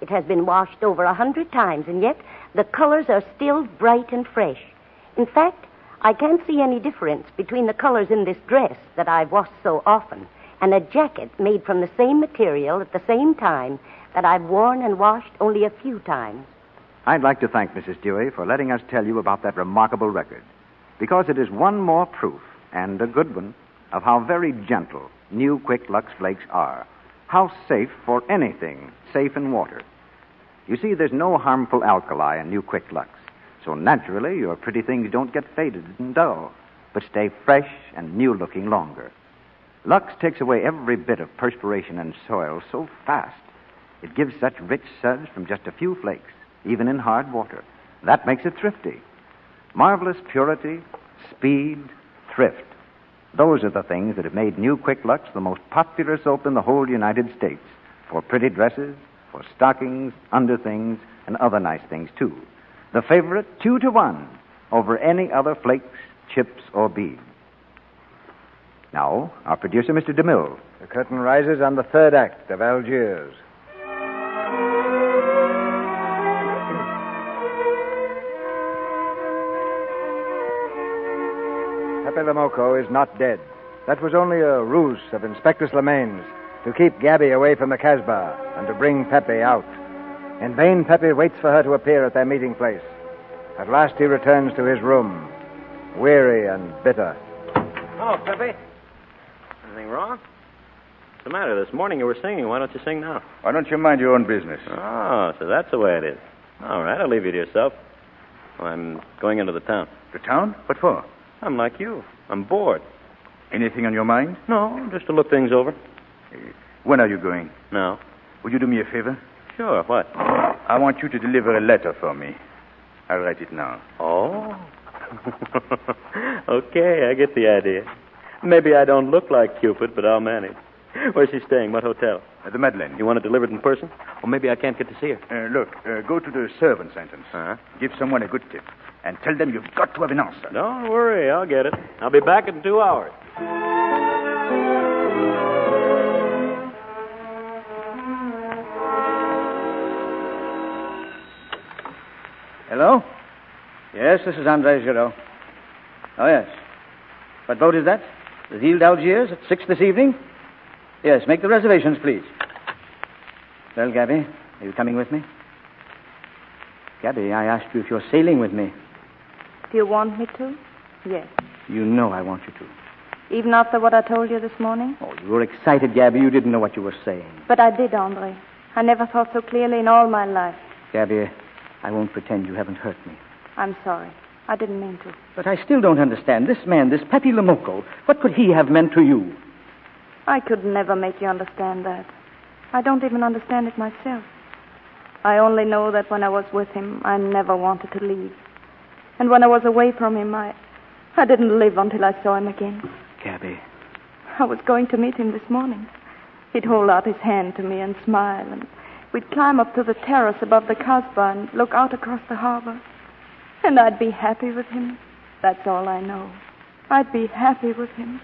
It has been washed over 100 times, and yet the colors are still bright and fresh. In fact, I can't see any difference between the colors in this dress that I've washed so often and a jacket made from the same material at the same time that I've worn and washed only a few times. I'd like to thank Mrs. Dewey for letting us tell you about that remarkable record, because it is one more proof, and a good one, of how very gentle new Quick Lux Flakes are. How safe for anything safe in water. You see, there's no harmful alkali in new Quick Lux, so naturally your pretty things don't get faded and dull, but stay fresh and new-looking longer. Lux takes away every bit of perspiration and soil so fast. It gives such rich suds from just a few flakes, even in hard water. That makes it thrifty. Marvelous purity, speed, thrift. Those are the things that have made New Quick Lux the most popular soap in the whole United States, for pretty dresses, for stockings, underthings, and other nice things, too. The favorite 2-to-1 over any other flakes, chips, or beads. Now, our producer, Mr. DeMille. The curtain rises on the third act of Algiers. Pepe Lomoco is not dead. That was only a ruse of Inspector Slemaine's to keep Gabby away from the Casbah and to bring Pepe out. In vain, Pepe waits for her to appear at their meeting place. At last he returns to his room, weary and bitter. Hello, Pepe. Anything wrong? What's the matter? This morning you were singing. Why don't you sing now? Why don't you mind your own business? Oh, so that's the way it is. All right, I'll leave you to yourself. I'm going into the town. The town? What for? I'm like you. I'm bored. Anything on your mind? No, just to look things over. When are you going? Now. Would you do me a favor? Sure, what? I want you to deliver a letter for me. I'll write it now. Oh. Okay, I get the idea. Maybe I don't look like Cupid, but I'll manage. Where's she staying? What hotel? At the Madeleine. You want it delivered in person? Or maybe I can't get to see her. Look, go to the servants' entrance. Give someone a good tip. And tell them you've got to have an answer. Don't worry, I'll get it. I'll be back in 2 hours. Yes, this is Andre Giraud. Oh, yes. What boat is that? The Ile d'Algiers at 6 this evening? Yes, make the reservations, please. Well, Gabby, are you coming with me? Gabby, I asked you if you're sailing with me. Do you want me to? Yes. You know I want you to. Even after what I told you this morning? Oh, you were excited, Gabby. You didn't know what you were saying. But I did, Andre. I never thought so clearly in all my life. Gabby, I won't pretend you haven't hurt me. I'm sorry. I didn't mean to. But I still don't understand. This man, this Pepe Lamoko, what could he have meant to you? I could never make you understand that. I don't even understand it myself. I only know that when I was with him, I never wanted to leave. And when I was away from him, I didn't live until I saw him again. Gabby. I was going to meet him this morning. He'd hold out his hand to me and smile, and we'd climb up to the terrace above the Kasbah and look out across the harbor. And I'd be happy with him. That's all I know. I'd be happy with him.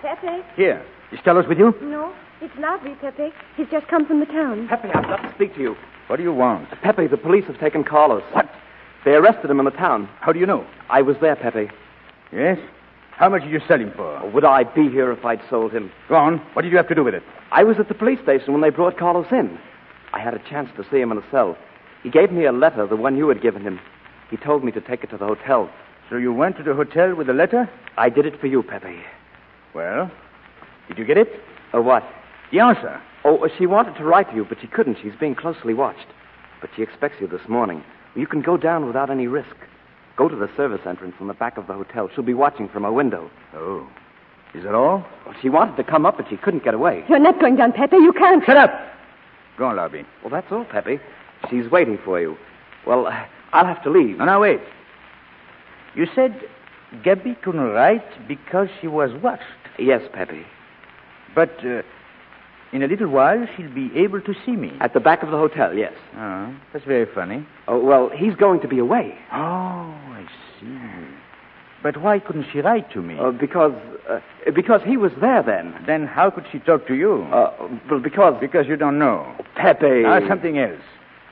Pepe? Here. Is Carlos with you? No, it's Lavie, Pepe. He's just come from the town. Pepe, I've got to speak to you. What do you want? Pepe, the police have taken Carlos. What? They arrested him in the town. How do you know? I was there, Pepe. Yes? How much did you sell him for? Would I be here if I'd sold him? Go on. What did you have to do with it? I was at the police station when they brought Carlos in. I had a chance to see him in a cell. He gave me a letter, the one you had given him. He told me to take it to the hotel. So you went to the hotel with the letter? I did it for you, Pepe. Well, did you get it? What? The answer. Oh, she wanted to write to you, but she couldn't. She's being closely watched. But she expects you this morning. You can go down without any risk. Go to the service entrance in the back of the hotel. She'll be watching from her window. Oh. Is that all? Well, she wanted to come up, but she couldn't get away. You're not going down, Pepe. You can't. Shut up. Go on, Lobby. Well, that's all, Pepe. She's waiting for you. Well, I'll have to leave. No, now, wait. You said Gabby couldn't write because she was watched. Yes, Pepe. But in a little while, she'll be able to see me. At the back of the hotel, yes. Oh, that's very funny. Oh, well, he's going to be away. Oh, I see. But why couldn't she write to me? Because he was there then. Then how could she talk to you? Well, because... Because you don't know. Pepe. Something else.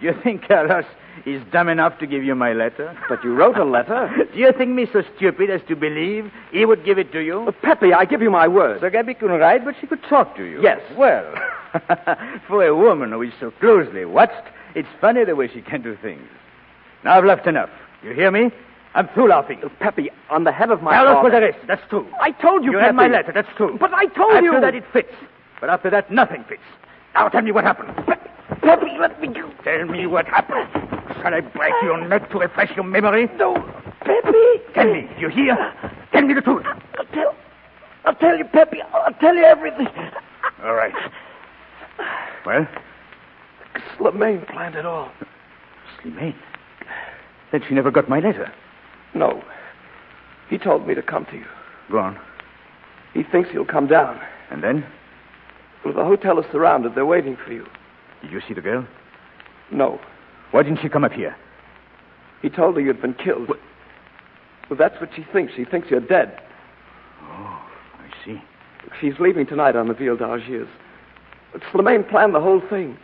You think Carlos is dumb enough to give you my letter? But you wrote a letter. Do you think me so stupid as to believe he would give it to you? Pepe, I give you my word. So Gabby couldn't write, but she could talk to you. Yes. Well, for a woman who is so closely watched, it's funny the way she can do things. Now I've laughed enough. You hear me? I'm through laughing. Pepe, on the head of my Carlos father... was arrested, that's true. I told you, You Pepe. had my letter, that's true. But I told you... After that, it fits. But after that, nothing fits. Now tell me what happened. Pepe, let me go. Tell me what happened. Shall I break your neck to refresh your memory? No, Pepe. Tell me, you hear? Tell me the truth. I'll tell you, Pepe. I'll tell you everything. All right. Well? Slimane planned it all. Slimane? Then she never got my letter. No. He told me to come to you. Go on. He thinks you'll come down. And then? Well, the hotel is surrounded. They're waiting for you. Did you see the girl? No. Why didn't she come up here? He told her you'd been killed. Well, that's what she thinks. She thinks you're dead. Oh, I see. She's leaving tonight on the Ile d'Algiers. But Slimane planned the whole thing.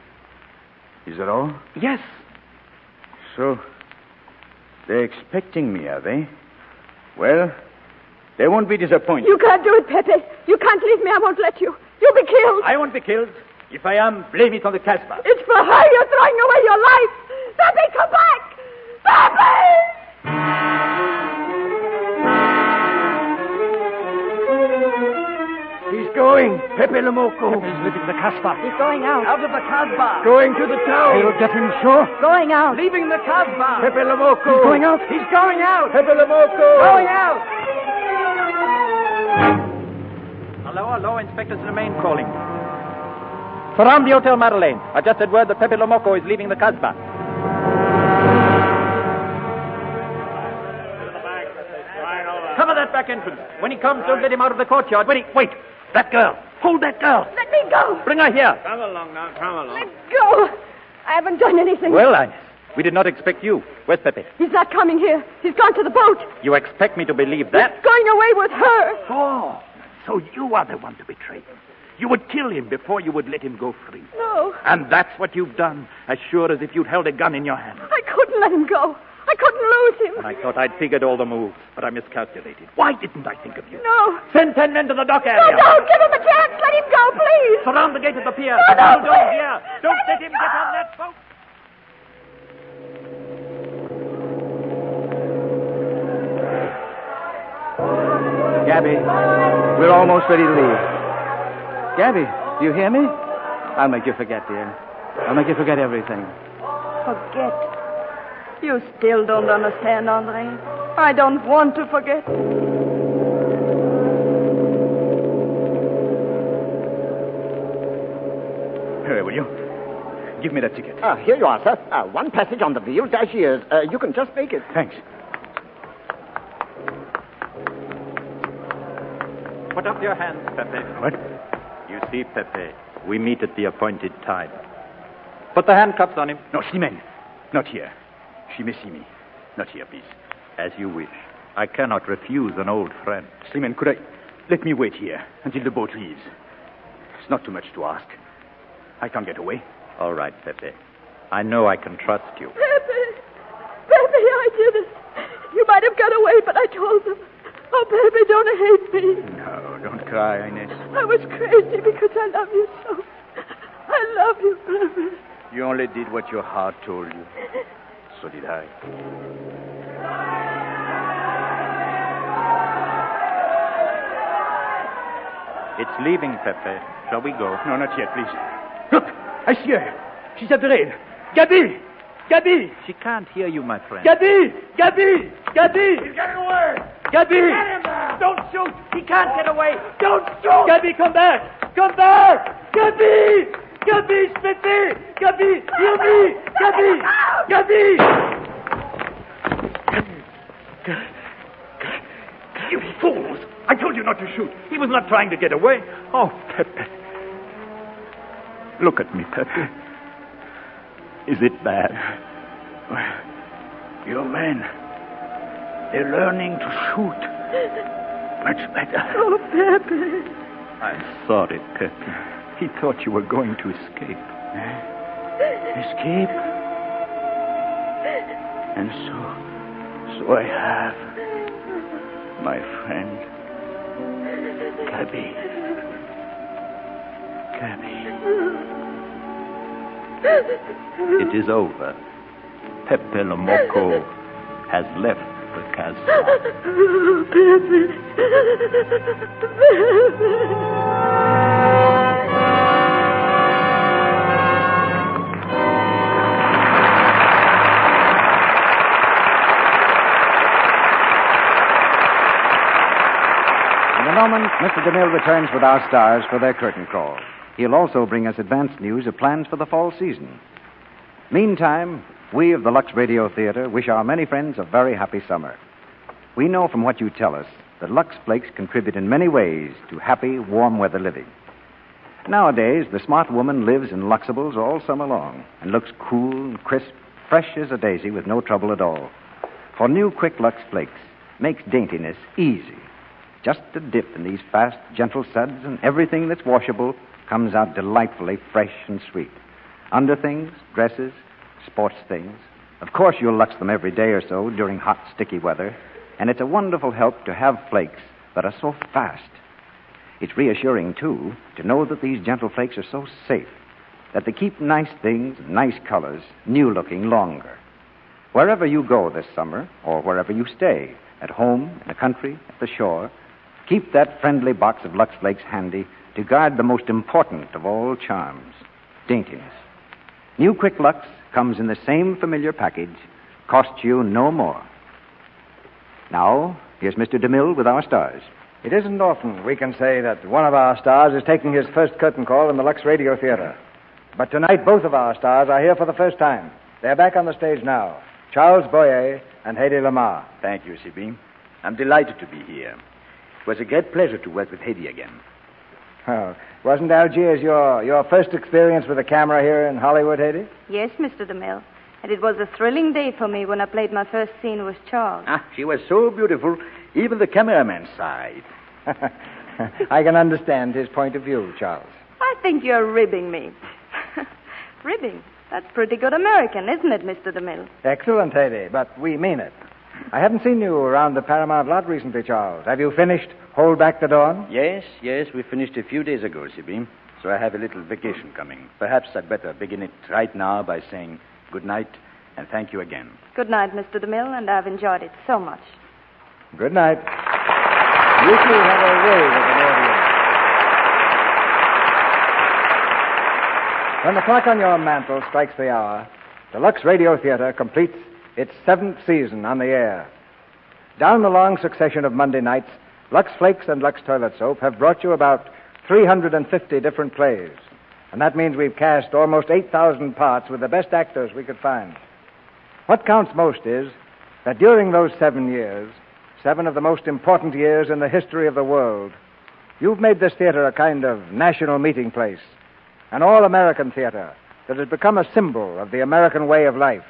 Is that all? Yes. So, they're expecting me, are they? Well, they won't be disappointed. You can't do it, Pepe. You can't leave me. I won't let you. You'll be killed. I won't be killed. If I am, blame it on the Kasbah. It's for her you're throwing away your life. Pepe, come back. Pepe! He's going. Pepe Lamoko. He's leaving the Kasbah. He's going out. Out of the Kasbah. Going to the town. They'll get him sure. Going out. Leaving the Kasbah. Pepe Lamoko. He's going out. He's going out. Pepe Lamoko. Going out. Hello, Inspector Slimane calling. Surround the Hotel Madeleine. I just had word that Pepe Lamoko is leaving the Kasbah. Cover that back entrance. When he comes, don't let him out of the courtyard. Wait. That girl. Hold that girl. Let me go. Bring her here. Come along now, come along. Let go. I haven't done anything. Well, Agnes, we did not expect you. Where's Pepe? He's not coming here. He's gone to the boat. You expect me to believe that? He's going away with her. Oh, So you are the one to betray him. You would kill him before you would let him go free. No. And that's what you've done, as sure as if you'd held a gun in your hand. I couldn't let him go. I couldn't lose him. And I thought I'd figured all the moves, but I miscalculated. Why didn't I think of you? No. Send 10 men to the dock No, area. don't. Give him a chance. Let him go, please. Surround the gate of the pier. No, no, Hold on please. here. Don't let him get on that boat. Gabby, we're almost ready to leave. Gabby, do you hear me? I'll make you forget, dear. I'll make you forget everything. Forget. You still don't understand, Andre. I don't want to forget. Here, will you? Give me that ticket. Here you are, sir. One passage on the Ville d'Algiers. You can just make it. Thanks. Put up your hands, Pepe. What? You see, Pepe, we meet at the appointed time. Put the handcuffs on him. No, Slimane. Not here. She may see me. Not here, please. As you wish. I cannot refuse an old friend. Slimane, could I... Let me wait here until the boat leaves. It's not too much to ask. I can't get away. All right, Pepe. I know I can trust you. Pepe, I did it. You might have got away, but I told them. Oh, Pepe, don't hate me. No, don't cry, Inez. I was crazy because I love you so. I love you, Pepe. You only did what your heart told you. So did I. It's leaving, Pepe. Shall we go? No, not yet, please. Look, I see her. She's at the rail. Gabby! Gabby! She can't hear you, my friend. Gabby! Gabby! Gabby! He's getting away. Gabby! Get him now. Don't shoot! He can't get away! Don't shoot! Gabby, come back! Come back! Gabby! Gabby, Pepe! Gabby, hear me! Gabby! Gabby! You fools! I told you not to shoot. He was not trying to get away. Oh, Pepe. Look at me, Pepe. Is it bad? Your men, they're learning to shoot. Much better. Oh, Pepe. I'm sorry, Pepe. He thought you were going to escape. Escape? And so I have. My friend. Gabby. It is over. Pepe Le Moco has left the castle. Pepe. In a moment, Mr. DeMille returns with our stars for their curtain call. He'll also bring us advanced news of plans for the fall season. Meantime, we of the Lux Radio Theater wish our many friends a very happy summer. We know from what you tell us that Lux Flakes contribute in many ways to happy, warm weather living. Nowadays, the smart woman lives in Luxables all summer long and looks cool and crisp, fresh as a daisy with no trouble at all. For new Quick Lux Flakes makes daintiness easy. Just a dip in these fast, gentle suds, and everything that's washable comes out delightfully fresh and sweet. Underthings, dresses, sports things. Of course, you'll lux them every day or so during hot, sticky weather, and it's a wonderful help to have flakes that are so fast. It's reassuring, too, to know that these gentle flakes are so safe, that they keep nice things, nice colors, new-looking longer. Wherever you go this summer, or wherever you stay, at home, in the country, at the shore, keep that friendly box of Lux Flakes handy to guard the most important of all charms, daintiness. New Quick Lux comes in the same familiar package, costs you no more. Now, here's Mr. DeMille with our stars. It isn't often we can say that one of our stars is taking his first curtain call in the Lux Radio Theater. But tonight, both of our stars are here for the first time. They're back on the stage now. Charles Boyer and Hedy Lamarr. Thank you, Sibby. I'm delighted to be here. It was a great pleasure to work with Hedy again. Oh, wasn't Algiers your first experience with a camera here in Hollywood, Hedy? Yes, Mr. DeMille. And it was a thrilling day for me when I played my first scene with Charles. She was so beautiful, even the cameraman sighed. I can understand his point of view, Charles. I think you're ribbing me. Ribbing? That's pretty good American, isn't it, Mr. DeMille? Excellent, Hayley, but we mean it. I haven't seen you around the Paramount lot recently, Charles. Have you finished Hold Back the Dawn? Yes, we finished a few days ago, Sibby. So I have a little vacation coming. Perhaps I'd better begin it right now by saying good night and thank you again. Good night, Mr. DeMille, and I've enjoyed it so much. Good night. You two have a way with an audience. When the clock on your mantel strikes the hour, the Lux Radio Theater completes its 7th season on the air. Down the long succession of Monday nights, Lux Flakes and Lux Toilet Soap have brought you about 350 different plays. And that means we've cast almost 8,000 parts with the best actors we could find. What counts most is that during those 7 years, 7 of the most important years in the history of the world, you've made this theater a kind of national meeting place, an all-American theater that has become a symbol of the American way of life.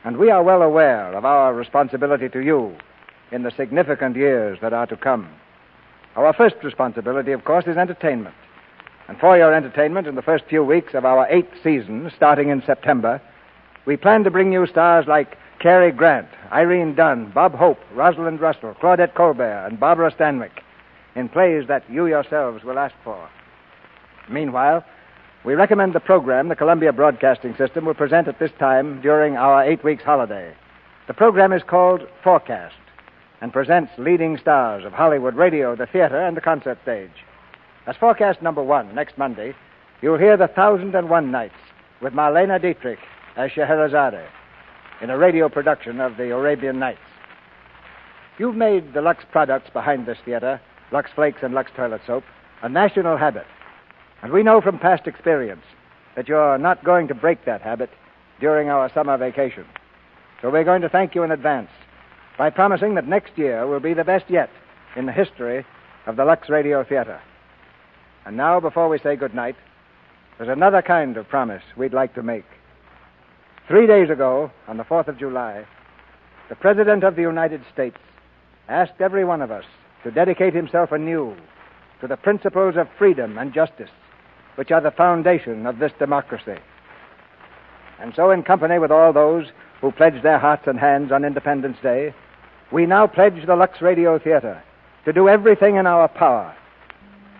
And we are well aware of our responsibility to you in the significant years that are to come. Our first responsibility, of course, is entertainment. And for your entertainment in the first few weeks of our 8th season, starting in September, we plan to bring you stars like Cary Grant, Irene Dunn, Bob Hope, Rosalind Russell, Claudette Colbert, and Barbara Stanwyck in plays that you yourselves will ask for. Meanwhile, we recommend the program the Columbia Broadcasting System will present at this time during our 8 weeks holiday. The program is called Forecast and presents leading stars of Hollywood radio, the theater, and the concert stage. As Forecast number 1, next Monday, you'll hear The 1001 Nights with Marlene Dietrich as Scheherazade in a radio production of the Arabian Nights. You've made the Lux products behind this theater, Lux Flakes and Lux Toilet Soap, a national habit. And we know from past experience that you're not going to break that habit during our summer vacation. So we're going to thank you in advance by promising that next year will be the best yet in the history of the Lux Radio Theater. And now, before we say good night, there's another kind of promise we'd like to make. 3 days ago, on the 4th of July, the President of the United States asked every one of us to dedicate himself anew to the principles of freedom and justice, which are the foundation of this democracy. And so, in company with all those who pledged their hearts and hands on Independence Day, we now pledge the Lux Radio Theater to do everything in our power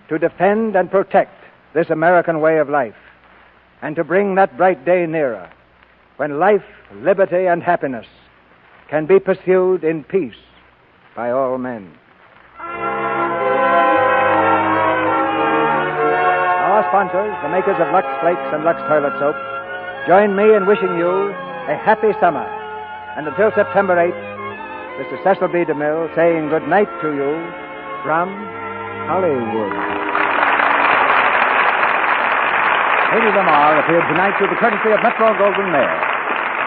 to defend and protect this American way of life, and to bring that bright day nearer when life, liberty, and happiness can be pursued in peace by all men. Our sponsors, the makers of Lux Flakes and Lux Toilet Soap, join me in wishing you a happy summer. And until September 8th, this is Cecil B. DeMille saying good night to you from Hollywood. Lady Lamar appeared tonight through the courtesy of Metro-Goldwyn-Mayer.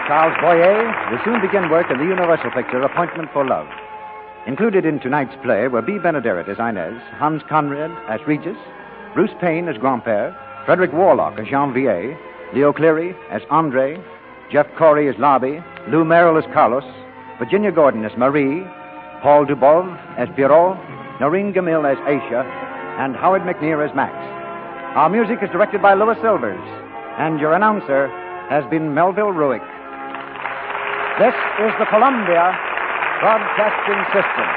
Charles Boyer will soon begin work in the Universal picture Appointment for Love. Included in tonight's play were B. Benaderet as Inez, Hans Conrad as Regis, Bruce Payne as Grand-Père, Frederick Warlock as Janvier, Leo Cleary as Andre, Jeff Corey as Larby, Lou Merrill as Carlos, Virginia Gordon as Marie, Paul Dubov as Pierrot, Noreen Gamil as Aisha, and Howard McNear as Max. Our music is directed by Louis Silvers, and your announcer has been Melville Ruick. This is the Columbia Broadcasting System.